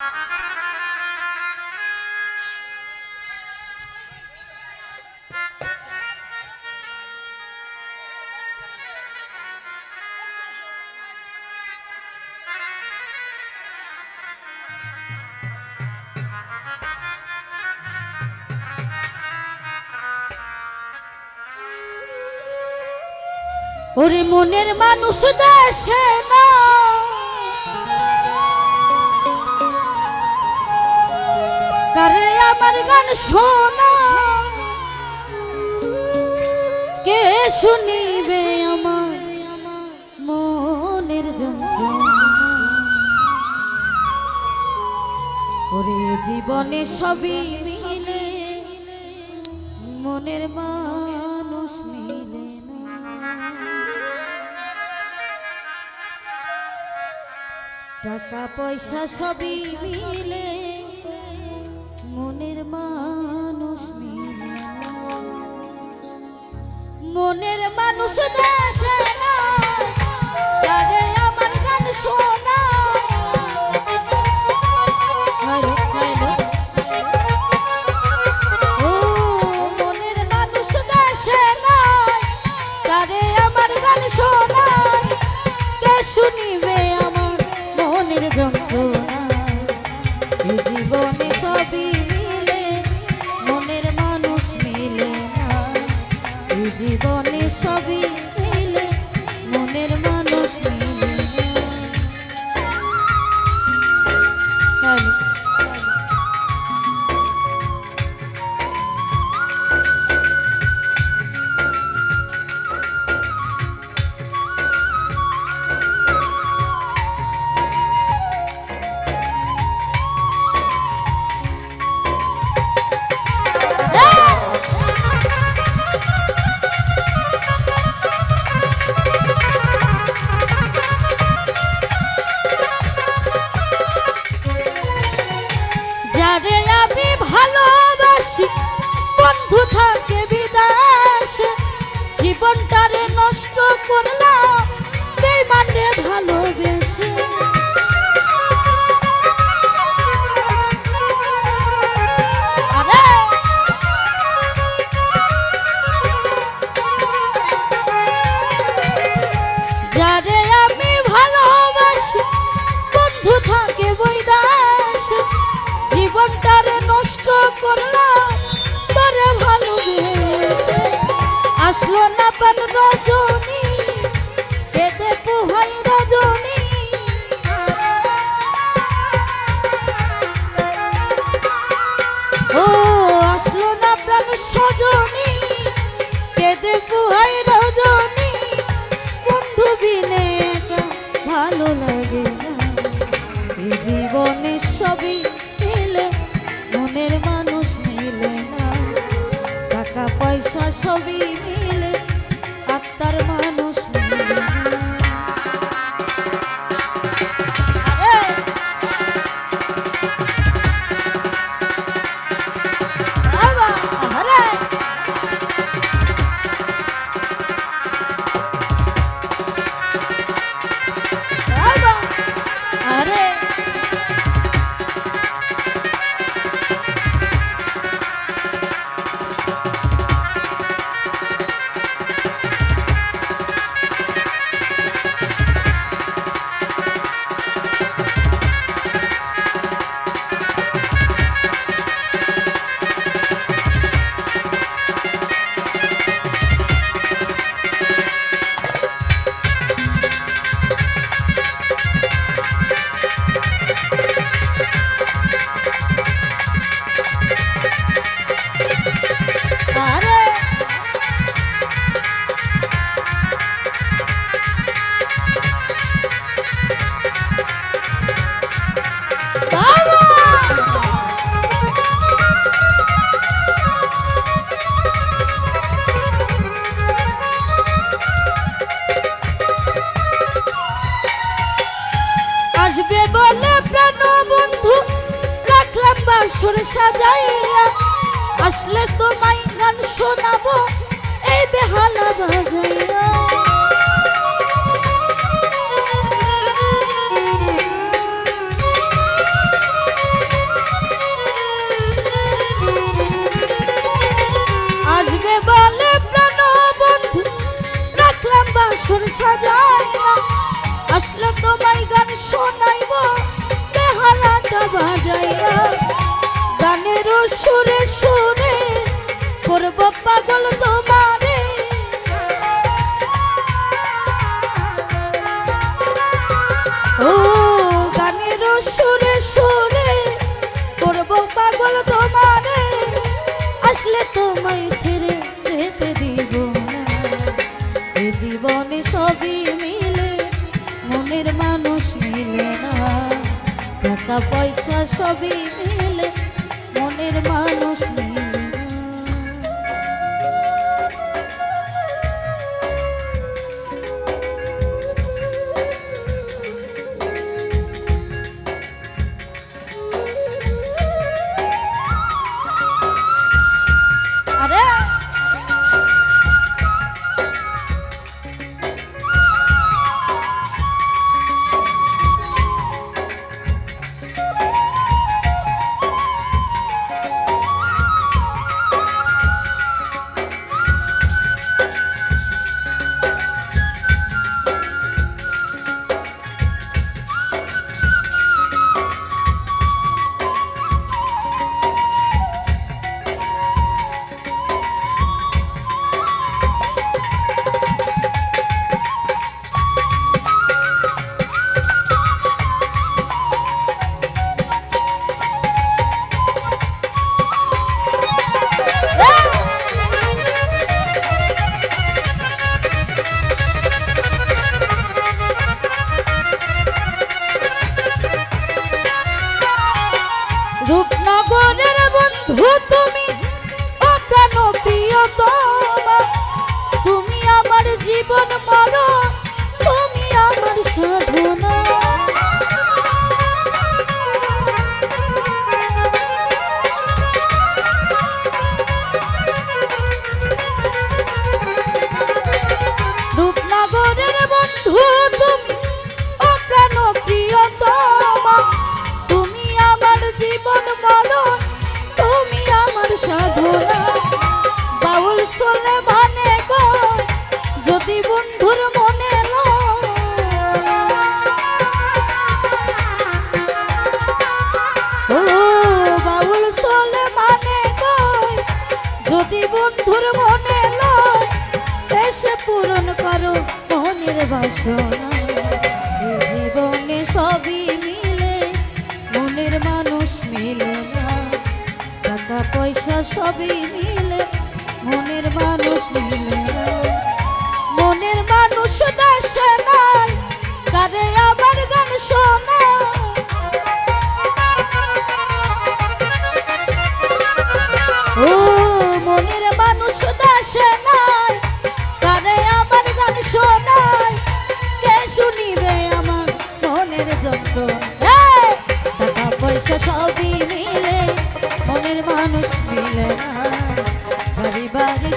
ওরে মনের মানুষ দেশে না কারে আমার গান শোনা কে শুনিবে আমার মনের যন্ত্রণা। ওরে জীবনে সবই মিলে মনের মানুষ মিলে না। টাকা পয়সা সবই মিলে মনের মানুষ মিলে না। মনের মানুষ দেশে না কারে আমার গান শোনা ও মনের মানুষ দেশে না কারে আমার গান শোনা কে শুনিবে আমার মনের যন্ত্রণা। এই জীবনে সবই মিলে মনের মানুষ মিলে না। এই জীবনে সবই মিলে মনের মানুষ মিলে না। যারে আমি ভালোবাসি বন্ধু থাকে বিদেশে জীবনটারে নষ্ট করলাম বেঈমানে ভালোবেসে। যারে আমি ভালোবাসি বন্ধু থাকে বিদেশে জীবনটারে নষ্ট করলাম তোরে ভালোবেসে। আসলো না পান রজনী কেঁদে পোহাই রজনী ও আসলো না প্রাণ সজনী কেঁদে পোহাই রজনী বন্ধু বিনে একা ভালো লাগে না। এই জীবনে সবই মিলে মনের মানুষ মিলে না। টাকা পয়সা সবই মিলে আত্মার মানুষ মিলে না। আসবে বলে প্রাণ বন্ধু রাখলাম বাসর সাজাইয়া আসলে তোমায় গান শোনাবো এই বেহালা বাজাইয়া। বাজাইয়া গানের সুরে সুরে করব পাগল তোমারে ও গানের সুরে সুরে করব পাগল তোমারে আসলে তোমায় ছেড়ে যেতে দিব না এই জীবনে সবই মিলে মনের মানুষ মিলে না টাকা পয়সা সবই মিলে মনের মানুষ মিলে না আরে রূপনগরের বন্ধু তুমি ও প্রাণ প্রিয়তমা তুমি আমার জীবন মরণ তুমি আমার সাধনা রূপনগরের বন্ধু তুমি ও প্রাণ প্রিয়তমা তুমি আমার জীবন মরণ তুমি আমার সাধনা বাউল চলে মানে গো যদি বন্ধুর মনে ও বাউল চলে মানে গো যদি বন্ধুর মনে লয় এসে পূরণ করো মনের বাসনা জীবনে সবই মিলে মনের মানুষ মিলে না টাকা পয়সা সবই মিলে মনের মানুষ মিলে না মনের মানুষ দেশে নাই কারে আবার গান শোনা ও মনের মানুষ দেশে নাই কারে আবার গান শোনায় কে শুনিবে আমার মনের যন্ত্রণা টাকা পয়সা সবই মিলে মনের মানুষ মিলে না বাড়ি বাড়ি